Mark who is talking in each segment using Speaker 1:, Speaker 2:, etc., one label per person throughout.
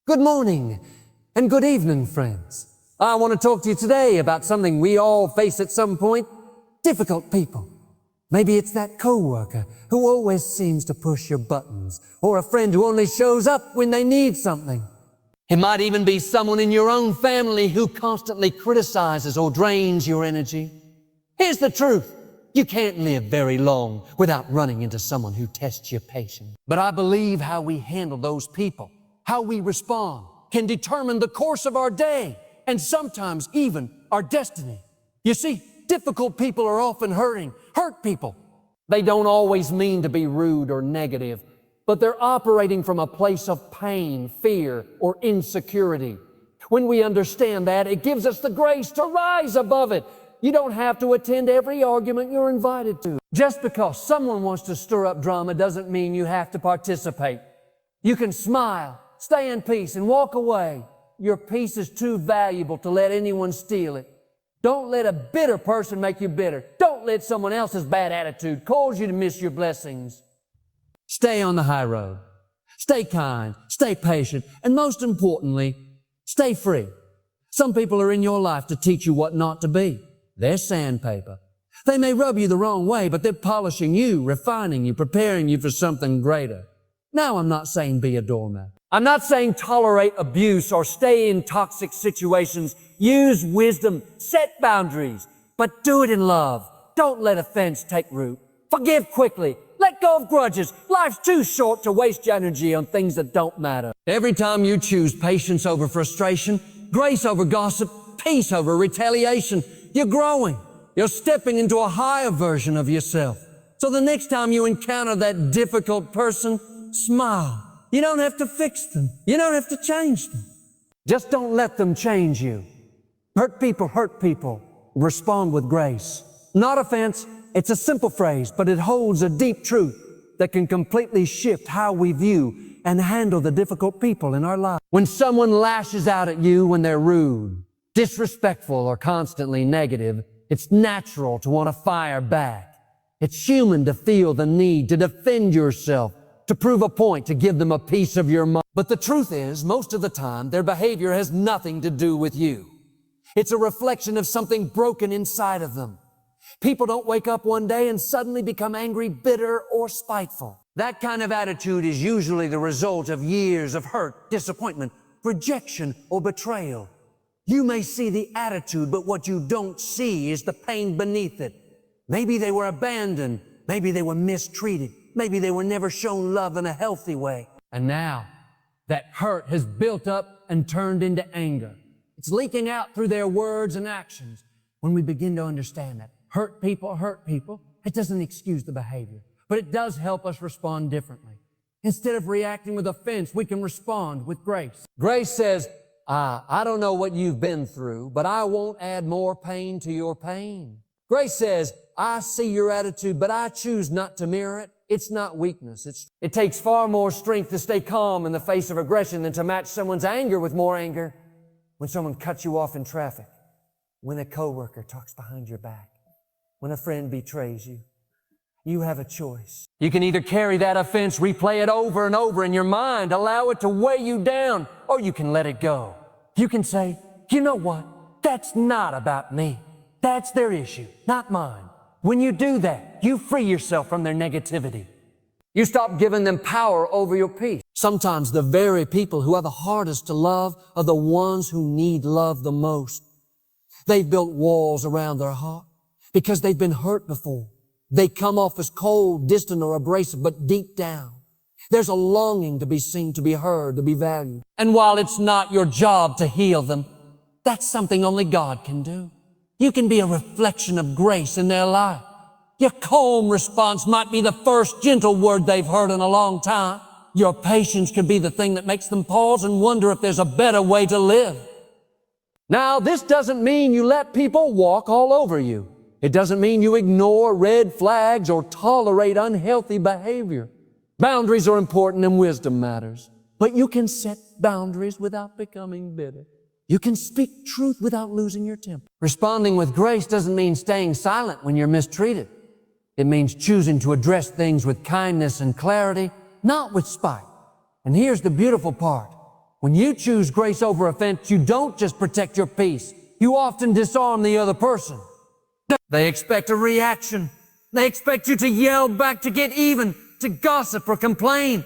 Speaker 1: Good morning and good evening, friends. I want to talk to you today about something we all face at some point, difficult people. Maybe it's that coworker who always seems to push your buttons, or a friend who only shows up when they need something. It might even be someone in your own family who constantly criticizes or drains your energy. Here's the truth. You can't live very long without running into someone who tests your patience. But I believe how we handle those people, how we respond, can determine the course of our day and sometimes even our destiny. You see, difficult people are often hurt people. They don't always mean to be rude or negative, but they're operating from a place of pain, fear, or insecurity. When we understand that, it gives us the grace to rise above it. You don't have to attend every argument you're invited to. Just because someone wants to stir up drama doesn't mean you have to participate. You can smile, stay in peace, and walk away. Your peace is too valuable to let anyone steal it. Don't let a bitter person make you bitter. Don't let someone else's bad attitude cause you to miss your blessings. Stay on the high road. Stay kind, stay patient, and most importantly, stay free. Some people are in your life to teach you what not to be. They're sandpaper. They may rub you the wrong way, but they're polishing you, refining you, preparing you for something greater. Now, I'm not saying be a doormat. I'm not saying tolerate abuse or stay in toxic situations. Use wisdom, set boundaries, but do it in love. Don't let offense take root. Forgive quickly. Let go of grudges. Life's too short to waste your energy on things that don't matter. Every time you choose patience over frustration, grace over gossip, peace over retaliation, you're growing. You're stepping into a higher version of yourself. So the next time you encounter that difficult person, smile. You don't have to fix them. You don't have to change them. Just don't let them change you. Hurt people. Respond with grace. Not offense. It's a simple phrase, but it holds a deep truth that can completely shift how we view and handle the difficult people in our lives. When someone lashes out at you when they're rude, disrespectful, or constantly negative, it's natural to want to fire back. It's human to feel the need to defend yourself, to prove a point, to give them a piece of your mind. But the truth is, most of the time, their behavior has nothing to do with you. It's a reflection of something broken inside of them. People don't wake up one day and suddenly become angry, bitter, or spiteful. That kind of attitude is usually the result of years of hurt, disappointment, rejection, or betrayal. You may see the attitude, but what you don't see is the pain beneath it. Maybe they were abandoned. Maybe they were mistreated. Maybe they were never shown love in a healthy way. And now, that hurt has built up and turned into anger. It's leaking out through their words and actions. When we begin to understand that hurt people, it doesn't excuse the behavior, but it does help us respond differently. Instead of reacting with offense, we can respond with grace. Grace says, I don't know what you've been through, but I won't add more pain to your pain. Grace says, I see your attitude, but I choose not to mirror it. It's not weakness. It takes far more strength to stay calm in the face of aggression than to match someone's anger with more anger. When someone cuts you off in traffic, when a coworker talks behind your back, when a friend betrays you, you have a choice. You can either carry that offense, replay it over and over in your mind, allow it to weigh you down, or you can let it go. You can say, you know what? That's not about me. That's their issue, not mine. When you do that, you free yourself from their negativity. You stop giving them power over your peace. Sometimes the very people who are the hardest to love are the ones who need love the most. They've built walls around their heart because they've been hurt before. They come off as cold, distant, or abrasive, but deep down, there's a longing to be seen, to be heard, to be valued. And while it's not your job to heal them, that's something only God can do. You can be a reflection of grace in their life. Your calm response might be the first gentle word they've heard in a long time. Your patience could be the thing that makes them pause and wonder if there's a better way to live. Now, this doesn't mean you let people walk all over you. It doesn't mean you ignore red flags or tolerate unhealthy behavior. Boundaries are important and wisdom matters. But you can set boundaries without becoming bitter. You can speak truth without losing your temper. Responding with grace doesn't mean staying silent when you're mistreated. It means choosing to address things with kindness and clarity, not with spite. And here's the beautiful part. When you choose grace over offense, you don't just protect your peace. You often disarm the other person. They expect a reaction. They expect you to yell back, to get even, to gossip or complain.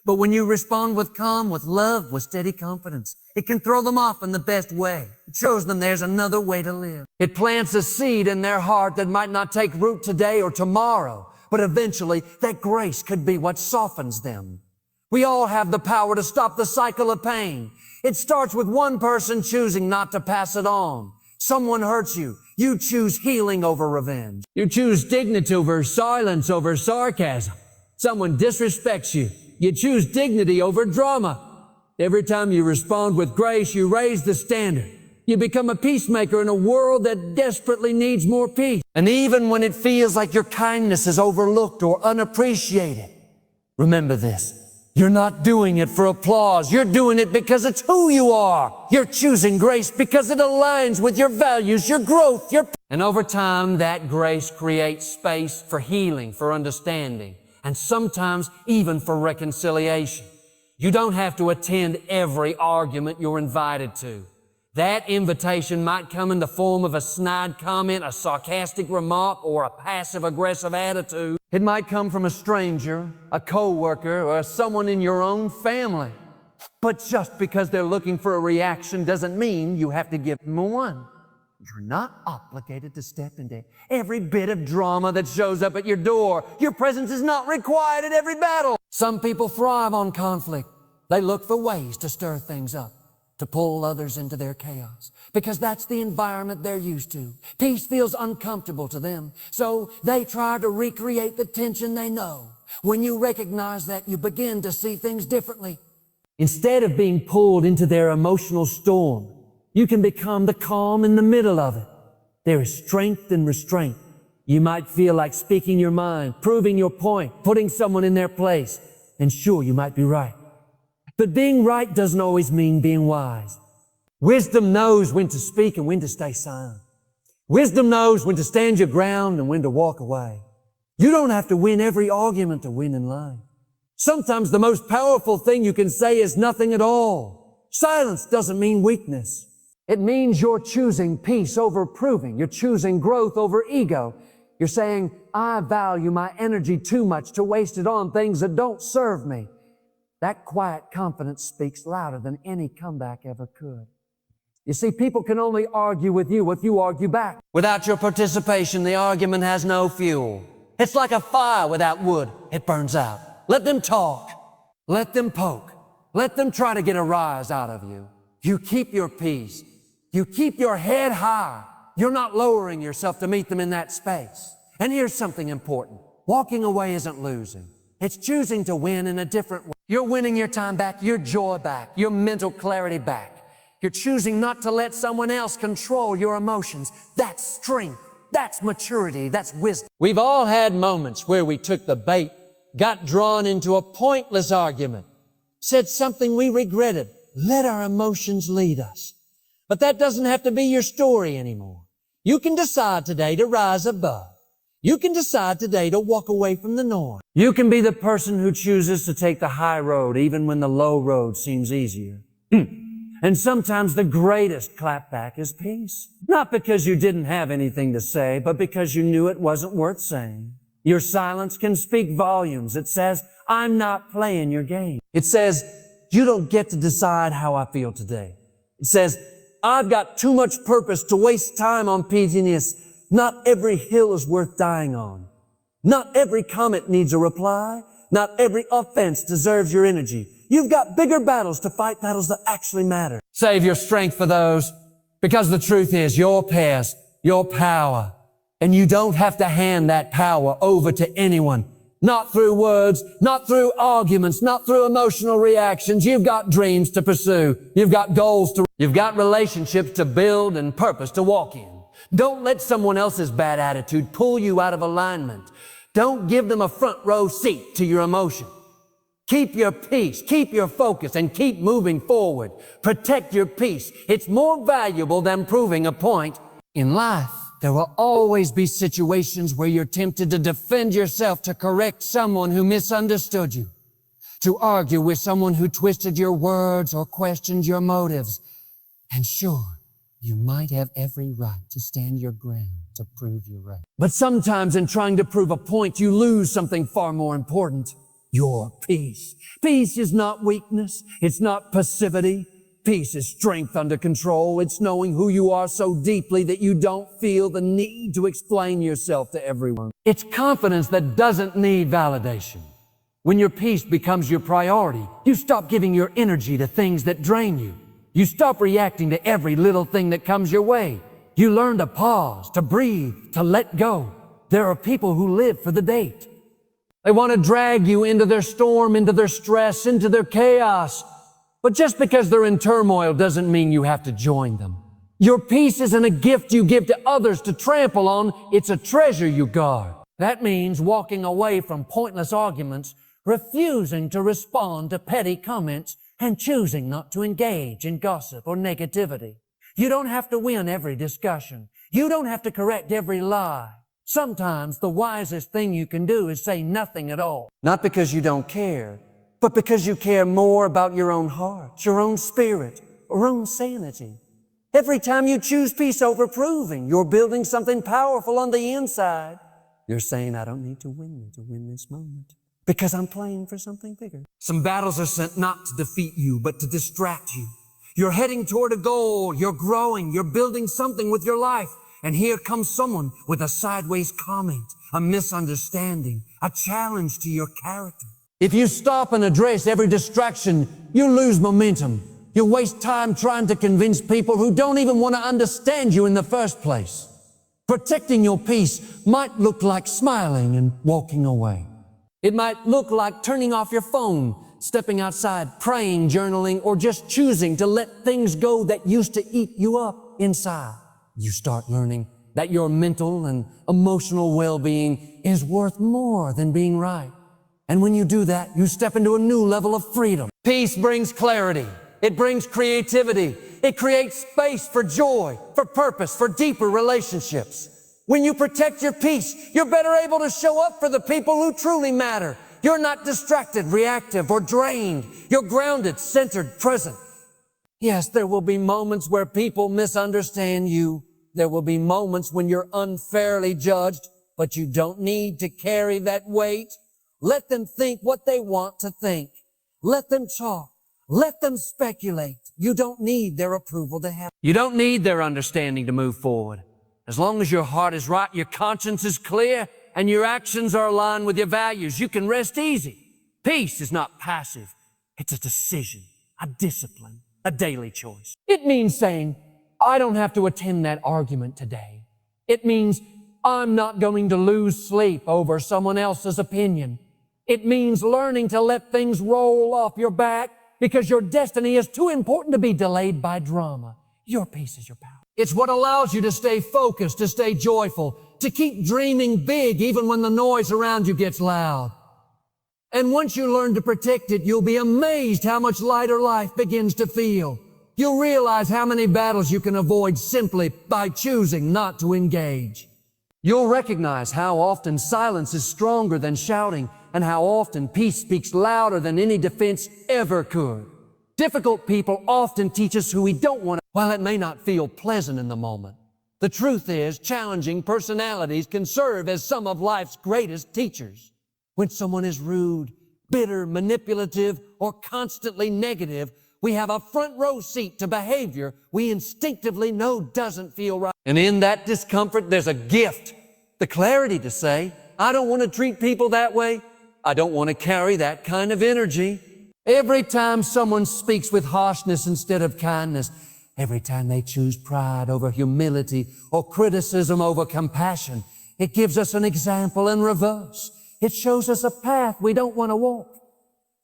Speaker 1: But when you respond with calm, with love, with steady confidence, it can throw them off in the best way. It shows them there's another way to live. It plants a seed in their heart that might not take root today or tomorrow, but eventually that grace could be what softens them. We all have the power to stop the cycle of pain. It starts with one person choosing not to pass it on. Someone hurts you. You choose healing over revenge. You choose dignity over silence, over sarcasm. Someone disrespects you. You choose dignity over drama. Every time you respond with grace, you raise the standard. You become a peacemaker in a world that desperately needs more peace. And even when it feels like your kindness is overlooked or unappreciated, remember this. You're not doing it for applause. You're doing it because it's who you are. You're choosing grace because it aligns with your values, your growth, And over time, that grace creates space for healing, for understanding, and sometimes even for reconciliation. You don't have to attend every argument you're invited to. That invitation might come in the form of a snide comment, a sarcastic remark, or a passive-aggressive attitude. It might come from a stranger, a coworker, or someone in your own family. But just because they're looking for a reaction doesn't mean you have to give them one. You're not obligated to step into every bit of drama that shows up at your door. Your presence is not required at every battle. Some people thrive on conflict. They look for ways to stir things up, to pull others into their chaos, because that's the environment they're used to. Peace feels uncomfortable to them, so they try to recreate the tension they know. When you recognize that, you begin to see things differently. Instead of being pulled into their emotional storm, you can become the calm in the middle of it. There is strength in restraint. You might feel like speaking your mind, proving your point, putting someone in their place, and sure, you might be right. But being right doesn't always mean being wise. Wisdom knows when to speak and when to stay silent. Wisdom knows when to stand your ground and when to walk away. You don't have to win every argument to win in life. Sometimes the most powerful thing you can say is nothing at all. Silence doesn't mean weakness. It means you're choosing peace over proving. You're choosing growth over ego. You're saying, I value my energy too much to waste it on things that don't serve me. That quiet confidence speaks louder than any comeback ever could. You see, people can only argue with you if you argue back. Without your participation, the argument has no fuel. It's like a fire without wood. It burns out. Let them talk. Let them poke. Let them try to get a rise out of you. You keep your peace. You keep your head high. You're not lowering yourself to meet them in that space. And here's something important. Walking away isn't losing. It's choosing to win in a different way. You're winning your time back, your joy back, your mental clarity back. You're choosing not to let someone else control your emotions. That's strength. That's maturity. That's wisdom. We've all had moments where we took the bait, got drawn into a pointless argument, said something we regretted, let our emotions lead us. But that doesn't have to be your story anymore. You can decide today to rise above. You can decide today to walk away from the norm. You can be the person who chooses to take the high road even when the low road seems easier. And sometimes the greatest clapback is peace. Not because you didn't have anything to say, but because you knew it wasn't worth saying. Your silence can speak volumes. It says, I'm not playing your game. It says, you don't get to decide how I feel today. It says, I've got too much purpose to waste time on pettiness. Not every hill is worth dying on. Not every comment needs a reply. Not every offense deserves your energy. You've got bigger battles to fight, battles that actually matter. Save your strength for those, because the truth is your past, your power, and you don't have to hand that power over to anyone. Not through words, not through arguments, not through emotional reactions. You've got dreams to pursue. You've got goals to, you've got relationships to build and purpose to walk in. Don't let someone else's bad attitude pull you out of alignment. Don't give them a front row seat to your emotion. Keep your peace, keep your focus, and keep moving forward. Protect your peace. It's more valuable than proving a point. In life, there will always be situations where you're tempted to defend yourself, to correct someone who misunderstood you. to argue with someone who twisted your words or questioned your motives. And sure, you might have every right to stand your ground to prove you're right. But sometimes in trying to prove a point, you lose something far more important: your peace. Peace is not weakness. It's not passivity. Peace is strength under control. It's knowing who you are so deeply that you don't feel the need to explain yourself to everyone. It's confidence that doesn't need validation. When your peace becomes your priority, you stop giving your energy to things that drain you. You stop reacting to every little thing that comes your way. You learn to pause, to breathe, to let go. There are people who live for the date. They want to drag you into their storm, into their stress, into their chaos. But just because they're in turmoil doesn't mean you have to join them. Your peace isn't a gift you give to others to trample on. It's a treasure you guard. That means walking away from pointless arguments, refusing to respond to petty comments, and choosing not to engage in gossip or negativity. You don't have to win every discussion. You don't have to correct every lie. Sometimes the wisest thing you can do is say nothing at all. Not because you don't care, but because you care more about your own heart, your own spirit, or own sanity. Every time you choose peace over proving, you're building something powerful on the inside. You're saying, I don't need to win this moment, because I'm playing for something bigger. Some battles are sent not to defeat you, but to distract you. You're heading toward a goal, you're growing, you're building something with your life, and here comes someone with a sideways comment, a misunderstanding, a challenge to your character. If you stop and address every distraction, you lose momentum. You waste time trying to convince people who don't even want to understand you in the first place. Protecting your peace might look like smiling and walking away. It might look like turning off your phone, stepping outside, praying, journaling, or just choosing to let things go that used to eat you up inside. You start learning that your mental and emotional well-being is worth more than being right. And when you do that, you step into a new level of freedom. Peace brings clarity. It brings creativity. It creates space for joy, for purpose, for deeper relationships. When you protect your peace, you're better able to show up for the people who truly matter. You're not distracted, reactive, or drained. You're grounded, centered, present. Yes, there will be moments where people misunderstand you. There will be moments when you're unfairly judged, but you don't need to carry that weight. Let them think what they want to think. Let them talk. Let them speculate. You don't need their approval to help. You don't need their understanding to move forward. As long as your heart is right, your conscience is clear, and your actions are aligned with your values, you can rest easy. Peace is not passive. It's a decision, a discipline, a daily choice. It means saying, I don't have to attend that argument today. It means I'm not going to lose sleep over someone else's opinion. It means learning to let things roll off your back because your destiny is too important to be delayed by drama. Your peace is your power. It's what allows you to stay focused, to stay joyful, to keep dreaming big even when the noise around you gets loud. And once you learn to protect it, you'll be amazed how much lighter life begins to feel. You'll realize how many battles you can avoid simply by choosing not to engage. You'll recognize how often silence is stronger than shouting, and how often peace speaks louder than any defense ever could. Difficult people often teach us who we don't want to, while it may not feel pleasant in the moment. The truth is, challenging personalities can serve as some of life's greatest teachers. When someone is rude, bitter, manipulative, or constantly negative, we have a front row seat to behavior we instinctively know doesn't feel right. And in that discomfort, there's a gift, the clarity to say, I don't want to treat people that way. I don't want to carry that kind of energy. Every time someone speaks with harshness instead of kindness, every time they choose pride over humility or criticism over compassion, it gives us an example in reverse. It shows us a path we don't want to walk.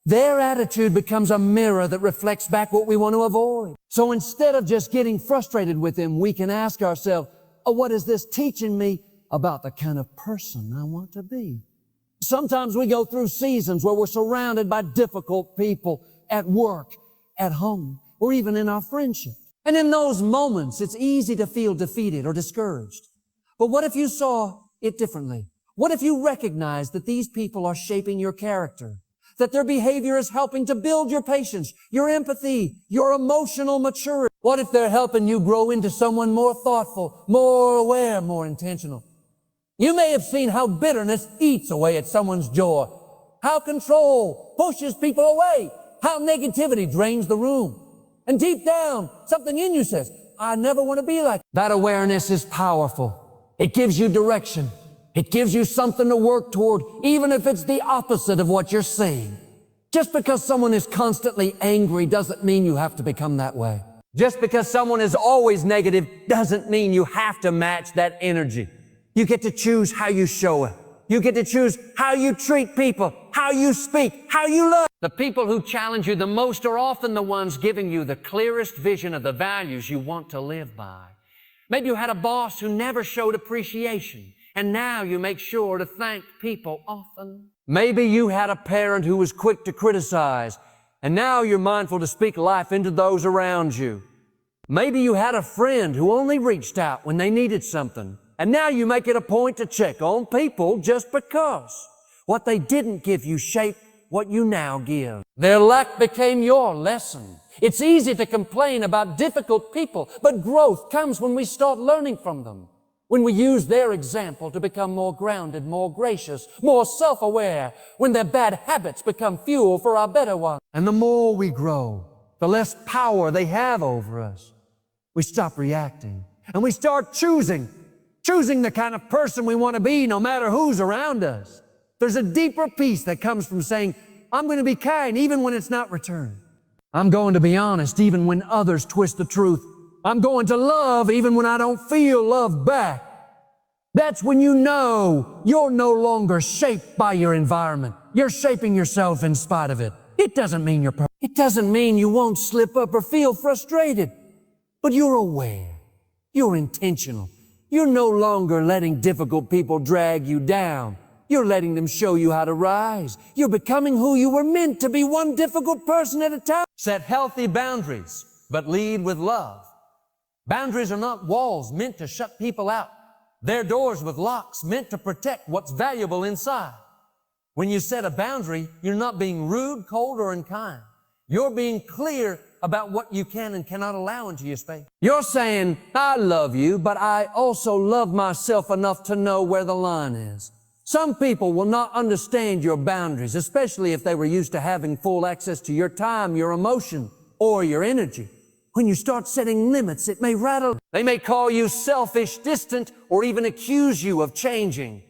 Speaker 1: Their attitude becomes a mirror that reflects back what we want to avoid. So instead of just getting frustrated with them, we can ask ourselves, what is this teaching me about the kind of person I want to be? Sometimes we go through seasons where we're surrounded by difficult people at work, at home, or even in our friendship. And in those moments, it's easy to feel defeated or discouraged. But what if you saw it differently? What if you recognized that these people are shaping your character? that their behavior is helping to build your patience, your empathy, your emotional maturity? What if they're helping you grow into someone more thoughtful, more aware, more intentional? You may have seen how bitterness eats away at someone's joy, how control pushes people away, how negativity drains the room. And deep down, something in you says, I never want to be like that. That awareness is powerful. It gives you direction. It gives you something to work toward, even if it's the opposite of what you're saying. Just because someone is constantly angry doesn't mean you have to become that way. Just because someone is always negative doesn't mean you have to match that energy. You get to choose how you show it. You get to choose how you treat people, how you speak, how you love. The people who challenge you the most are often the ones giving you the clearest vision of the values you want to live by. Maybe you had a boss who never showed appreciation, and now you make sure to thank people often. Maybe you had a parent who was quick to criticize, and now you're mindful to speak life into those around you. Maybe you had a friend who only reached out when they needed something, and now you make it a point to check on people just because what they didn't give you shaped what you now give. Their lack became your lesson. It's easy to complain about difficult people, but growth comes when we start learning from them. When we use their example to become more grounded, more gracious, more self-aware, when their bad habits become fuel for our better ones. And the more we grow, the less power they have over us. We stop reacting, and we start choosing the kind of person we want to be no matter who's around us. There's a deeper peace that comes from saying, I'm going to be kind even when it's not returned. I'm going to be honest even when others twist the truth. I'm going to love even when I don't feel loved back. That's when you know you're no longer shaped by your environment. You're shaping yourself in spite of it. It doesn't mean you're perfect. It doesn't mean you won't slip up or feel frustrated. But you're aware. You're intentional. You're no longer letting difficult people drag you down. You're letting them show you how to rise. You're becoming who you were meant to be, one difficult person at a time. Set healthy boundaries, but lead with love. Boundaries are not walls meant to shut people out. They're doors with locks meant to protect what's valuable inside. When you set a boundary, you're not being rude, cold, or unkind. You're being clear about what you can and cannot allow into your space. You're saying, I love you, but I also love myself enough to know where the line is. Some people will not understand your boundaries, especially if they were used to having full access to your time, your emotion, or your energy. When you start setting limits, it may rattle. They may call you selfish, distant, or even accuse you of changing.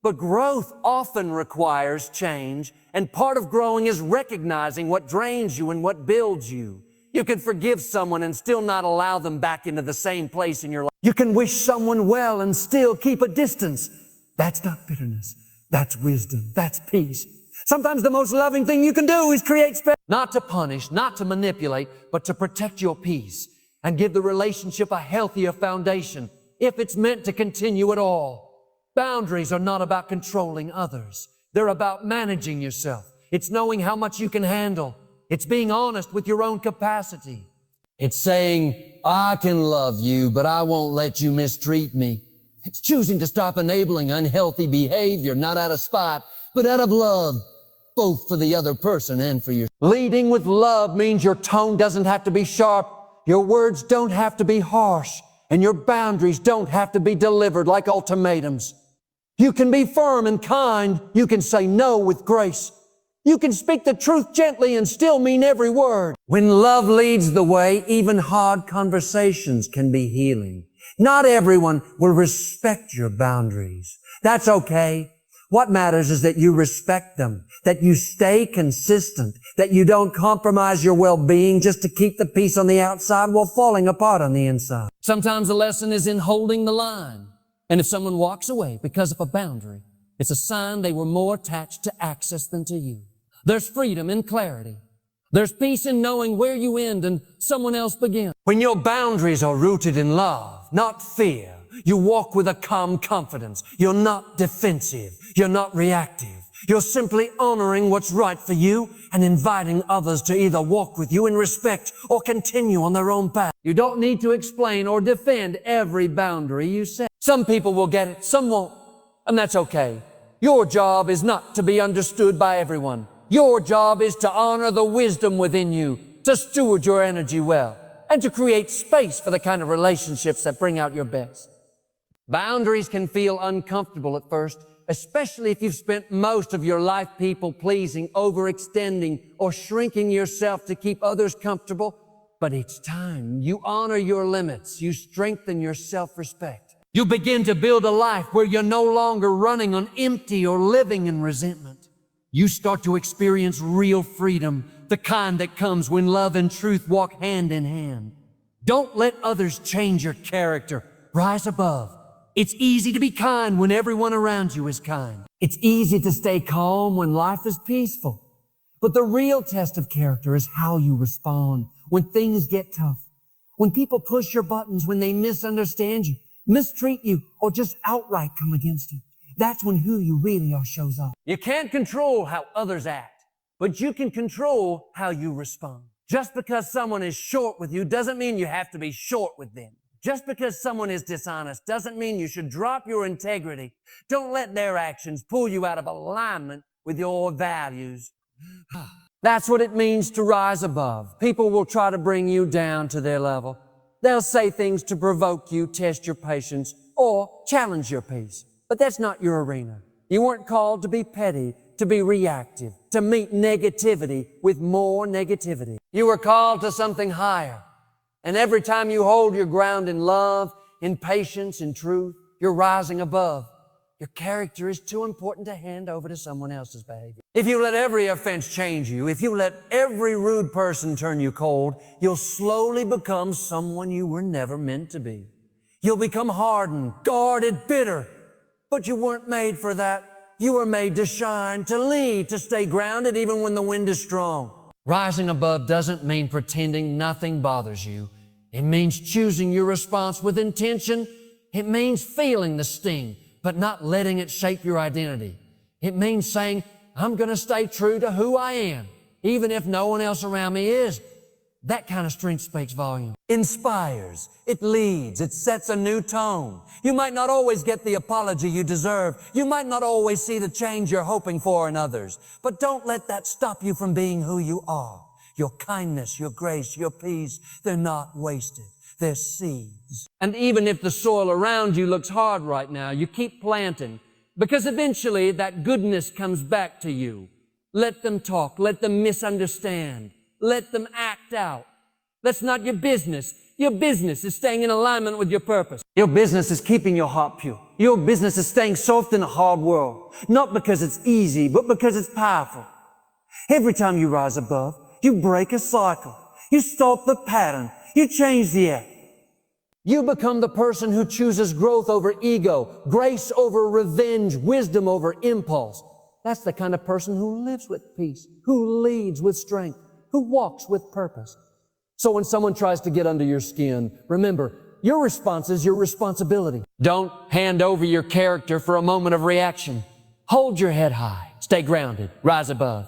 Speaker 1: But growth often requires change, and part of growing is recognizing what drains you and what builds you. You can forgive someone and still not allow them back into the same place in your life. You can wish someone well and still keep a distance. That's not bitterness. That's wisdom. That's peace. Sometimes the most loving thing you can do is create space. Not to punish, not to manipulate, but to protect your peace and give the relationship a healthier foundation if it's meant to continue at all. Boundaries are not about controlling others. They're about managing yourself. It's knowing how much you can handle. It's being honest with your own capacity. It's saying, I can love you, but I won't let you mistreat me. It's choosing to stop enabling unhealthy behavior, not out of spite, but out of love, both for the other person and for you. Leading with love means your tone doesn't have to be sharp, your words don't have to be harsh, and your boundaries don't have to be delivered like ultimatums. You can be firm and kind. You can say no with grace. You can speak the truth gently and still mean every word. When love leads the way, even hard conversations can be healing. Not everyone will respect your boundaries. That's okay. What matters is that you respect them, that you stay consistent, that you don't compromise your well-being just to keep the peace on the outside while falling apart on the inside. Sometimes the lesson is in holding the line. And if someone walks away because of a boundary, it's a sign they were more attached to access than to you. There's freedom in clarity. There's peace in knowing where you end and someone else begins. When your boundaries are rooted in love, not fear, you walk with a calm confidence. You're not defensive. You're not reactive. You're simply honoring what's right for you and inviting others to either walk with you in respect or continue on their own path. You don't need to explain or defend every boundary you set. Some people will get it, some won't, and that's okay. Your job is not to be understood by everyone. Your job is to honor the wisdom within you, to steward your energy well, and to create space for the kind of relationships that bring out your best. Boundaries can feel uncomfortable at first, especially if you've spent most of your life people-pleasing, overextending, or shrinking yourself to keep others comfortable. But each time you honor your limits, you strengthen your self-respect. You begin to build a life where you're no longer running on empty or living in resentment. You start to experience real freedom, the kind that comes when love and truth walk hand in hand. Don't let others change your character. Rise above. It's easy to be kind when everyone around you is kind. It's easy to stay calm when life is peaceful. But the real test of character is how you respond when things get tough. When people push your buttons, when they misunderstand you, mistreat you, or just outright come against you. That's when who you really are shows up. You can't control how others act, but you can control how you respond. Just because someone is short with you doesn't mean you have to be short with them. Just because someone is dishonest doesn't mean you should drop your integrity. Don't let their actions pull you out of alignment with your values. That's what it means to rise above. People will try to bring you down to their level. They'll say things to provoke you, test your patience, or challenge your peace. But that's not your arena. You weren't called to be petty, to be reactive, to meet negativity with more negativity. You were called to something higher. And every time you hold your ground in love, in patience, in truth, you're rising above. Your character is too important to hand over to someone else's behavior. If you let every offense change you, if you let every rude person turn you cold, you'll slowly become someone you were never meant to be. You'll become hardened, guarded, bitter. But you weren't made for that. You were made to shine, to lead, to stay grounded even when the wind is strong. Rising above doesn't mean pretending nothing bothers you. It means choosing your response with intention. It means feeling the sting, but not letting it shape your identity. It means saying, I'm going to stay true to who I am, even if no one else around me is. That kind of strength speaks volume. Inspires, it leads, it sets a new tone. You might not always get the apology you deserve. You might not always see the change you're hoping for in others. But don't let that stop you from being who you are. Your kindness, your grace, your peace, they're not wasted. They're seeds. And even if the soil around you looks hard right now, you keep planting, because eventually that goodness comes back to you. Let them talk. Let them misunderstand. Let them act out. That's not your business. Your business is staying in alignment with your purpose. Your business is keeping your heart pure. Your business is staying soft in a hard world, not because it's easy, but because it's powerful. Every time you rise above, you break a cycle. You stop the pattern. You change the act. You become the person who chooses growth over ego, grace over revenge, wisdom over impulse. That's the kind of person who lives with peace, who leads with strength, who walks with purpose. So when someone tries to get under your skin, remember, your response is your responsibility. Don't hand over your character for a moment of reaction. Hold your head high. Stay grounded. Rise above.